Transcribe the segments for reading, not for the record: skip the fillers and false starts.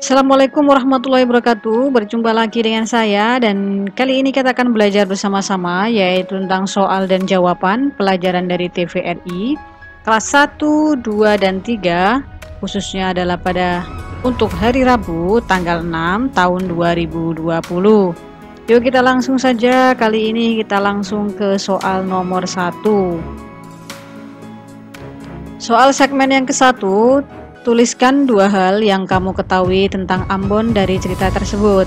Assalamualaikum warahmatullahi wabarakatuh. Berjumpa lagi dengan saya dan kali ini kita akan belajar bersama-sama yaitu tentang soal dan jawaban pelajaran dari TVRI kelas 1, 2, dan 3 khususnya adalah pada untuk hari Rabu tanggal 6 tahun 2020. Yuk kita langsung saja, kali ini kita langsung ke soal nomor 1. Soal segmen yang ke-1, tuliskan 2 hal yang kamu ketahui tentang Ambon dari cerita tersebut.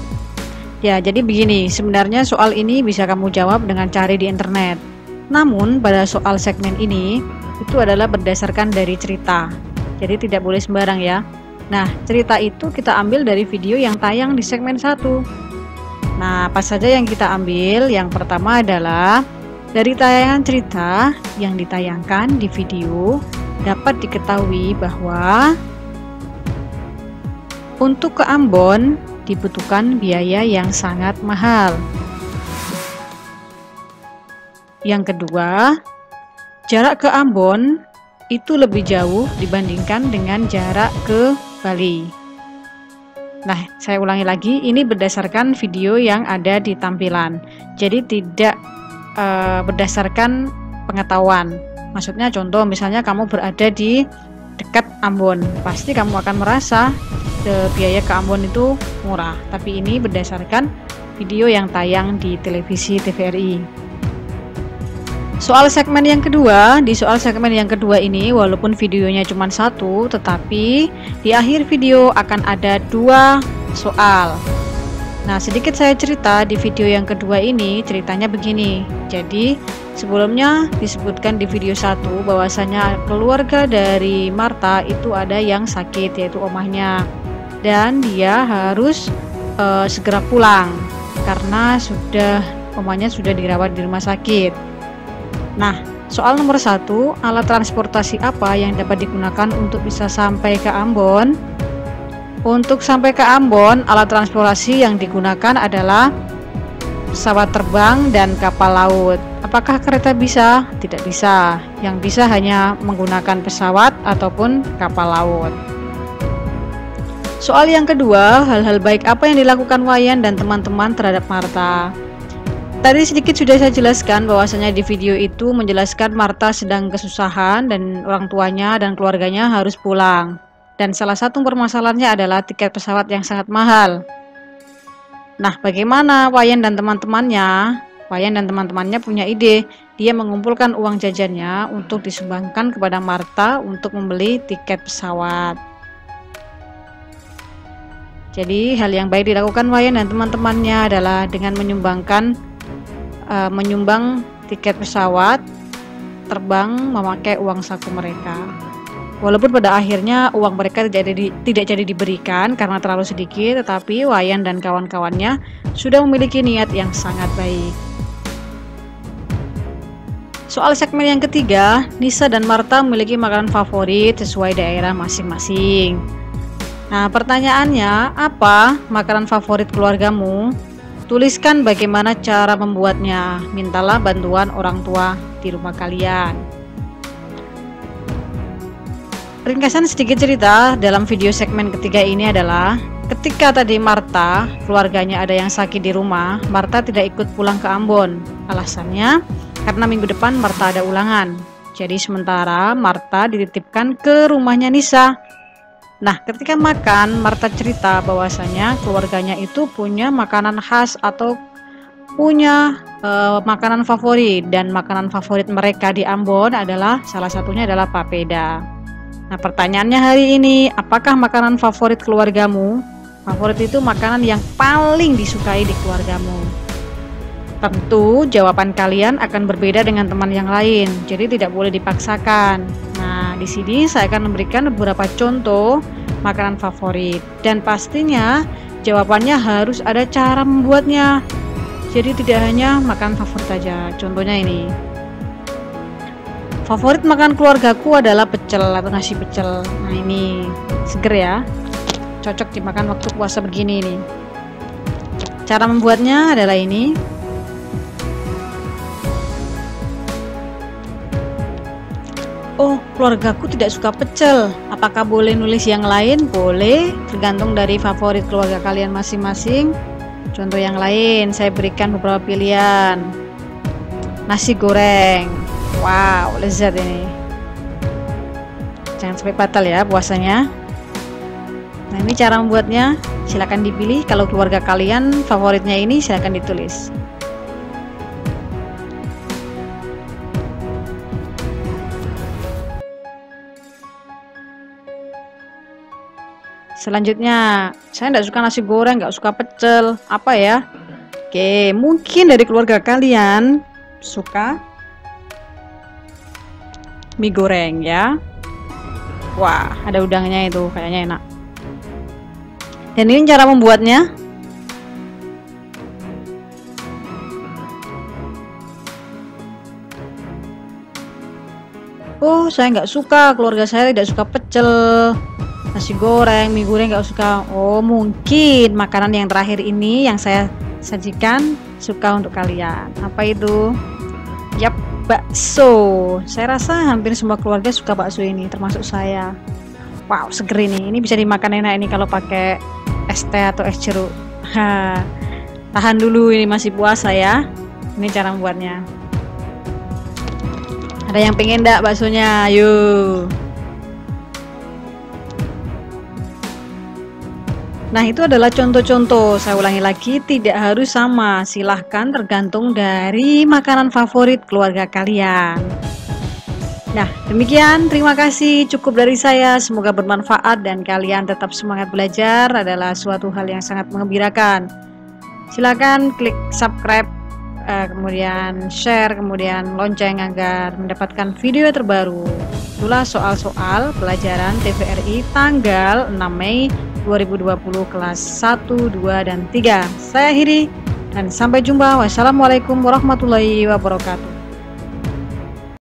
Ya, jadi begini, sebenarnya soal ini bisa kamu jawab dengan cari di internet. Namun, pada soal segmen ini, itu adalah berdasarkan dari cerita. Jadi tidak boleh sembarang ya. Nah, cerita itu kita ambil dari video yang tayang di segmen 1. Nah, apa saja yang kita ambil? Yang pertama adalah dari tayangan cerita yang ditayangkan di video, dapat diketahui bahwa untuk ke Ambon dibutuhkan biaya yang sangat mahal. Yang kedua, jarak ke Ambon itu lebih jauh dibandingkan dengan jarak ke Bali. Nah, saya ulangi lagi, ini berdasarkan video yang ada di tampilan. Jadi tidak berdasarkan pengetahuan. Maksudnya contoh misalnya kamu berada di dekat Ambon, pasti kamu akan merasa biaya ke Ambon itu murah. Tapi ini berdasarkan video yang tayang di televisi TVRI. Soal segmen yang kedua, di soal segmen yang kedua ini walaupun videonya cuma 1, tetapi di akhir video akan ada 2 soal. Nah, sedikit saya cerita di video yang kedua ini, ceritanya begini. Jadi, sebelumnya disebutkan di video 1 bahwasanya keluarga dari Martha itu ada yang sakit, yaitu omahnya. Dan dia harus segera pulang karena omahnya sudah dirawat di rumah sakit. Nah, soal nomor 1, alat transportasi apa yang dapat digunakan untuk bisa sampai ke Ambon? Untuk sampai ke Ambon, alat transportasi yang digunakan adalah pesawat terbang dan kapal laut. Apakah kereta bisa? Tidak bisa. Yang bisa hanya menggunakan pesawat ataupun kapal laut. Soal yang kedua, hal-hal baik apa yang dilakukan Wayan dan teman-teman terhadap Martha? Tadi sedikit sudah saya jelaskan bahwasanya di video itu menjelaskan Martha sedang kesusahan dan orang tuanya dan keluarganya harus pulang. Dan salah satu permasalahannya adalah tiket pesawat yang sangat mahal. Nah, bagaimana Wayan dan teman-temannya? Wayan dan teman-temannya punya ide. Dia mengumpulkan uang jajannya untuk disumbangkan kepada Martha untuk membeli tiket pesawat. Jadi, hal yang baik dilakukan Wayan dan teman-temannya adalah dengan menyumbang tiket pesawat terbang memakai uang saku mereka. Walaupun pada akhirnya uang mereka tidak jadi diberikan karena terlalu sedikit, tetapi Wayan dan kawan-kawannya sudah memiliki niat yang sangat baik. Soal segmen yang ketiga, Nisa dan Martha memiliki makanan favorit sesuai daerah masing-masing. Nah, pertanyaannya, apa makanan favorit keluargamu? Tuliskan bagaimana cara membuatnya. Mintalah bantuan orang tua di rumah kalian. Ringkasan sedikit cerita dalam video segmen ketiga ini adalah ketika tadi Martha, keluarganya ada yang sakit di rumah, Martha tidak ikut pulang ke Ambon. Alasannya karena minggu depan Martha ada ulangan. Jadi sementara Martha dititipkan ke rumahnya Nisa. Nah, ketika makan, Martha cerita bahwasanya keluarganya itu punya makanan khas atau punya makanan favorit, dan makanan favorit mereka di Ambon adalah salah satunya adalah papeda. Nah, pertanyaannya hari ini, apakah makanan favorit keluargamu? Favorit itu makanan yang paling disukai di keluargamu. Tentu jawaban kalian akan berbeda dengan teman yang lain, jadi tidak boleh dipaksakan. Nah, di sini saya akan memberikan beberapa contoh makanan favorit dan pastinya jawabannya harus ada cara membuatnya. Jadi tidak hanya makan favorit saja. Contohnya ini. Favorit makan keluargaku adalah pecel atau nasi pecel. Nah, ini seger ya. Cocok dimakan waktu puasa begini nih. Cara membuatnya adalah ini. Oh, keluargaku tidak suka pecel. Apakah boleh nulis yang lain? Boleh, tergantung dari favorit keluarga kalian masing-masing. Contoh yang lain, saya berikan beberapa pilihan. Nasi goreng. Wow, lezat ini. Jangan sampai batal ya puasanya. Nah, ini cara membuatnya. Silakan dipilih. Kalau keluarga kalian favoritnya ini, silakan ditulis. Selanjutnya, saya tidak suka nasi goreng, nggak suka pecel. Apa ya? Oke, mungkin dari keluarga kalian suka mie goreng ya. Wah, ada udangnya itu, kayaknya enak. Dan ini cara membuatnya. Oh, saya nggak suka, keluarga saya tidak suka pecel. Nasi goreng, mie goreng nggak suka. Oh, mungkin makanan yang terakhir ini yang saya sajikan suka untuk kalian. Apa itu? Yap, bakso. Saya rasa hampir semua keluarga suka bakso ini, termasuk saya. Wow, seger ini. Ini bisa dimakan enak ini kalau pakai es teh atau es jeruk. Tahan dulu, ini masih puasa ya. Ini cara membuatnya. Ada yang pengen enggak baksonya? Yuk. Nah, itu adalah contoh-contoh. Saya ulangi lagi, tidak harus sama. Silahkan tergantung dari makanan favorit keluarga kalian. Nah, demikian. Terima kasih. Cukup dari saya. Semoga bermanfaat dan kalian tetap semangat belajar. Adalah suatu hal yang sangat menggembirakan. Silahkan klik subscribe, kemudian share, kemudian lonceng agar mendapatkan video terbaru. Itulah soal-soal pelajaran TVRI tanggal 6 Mei 2020 kelas 1, 2, dan 3. Saya akhiri dan sampai jumpa. Wassalamualaikum warahmatullahi wabarakatuh.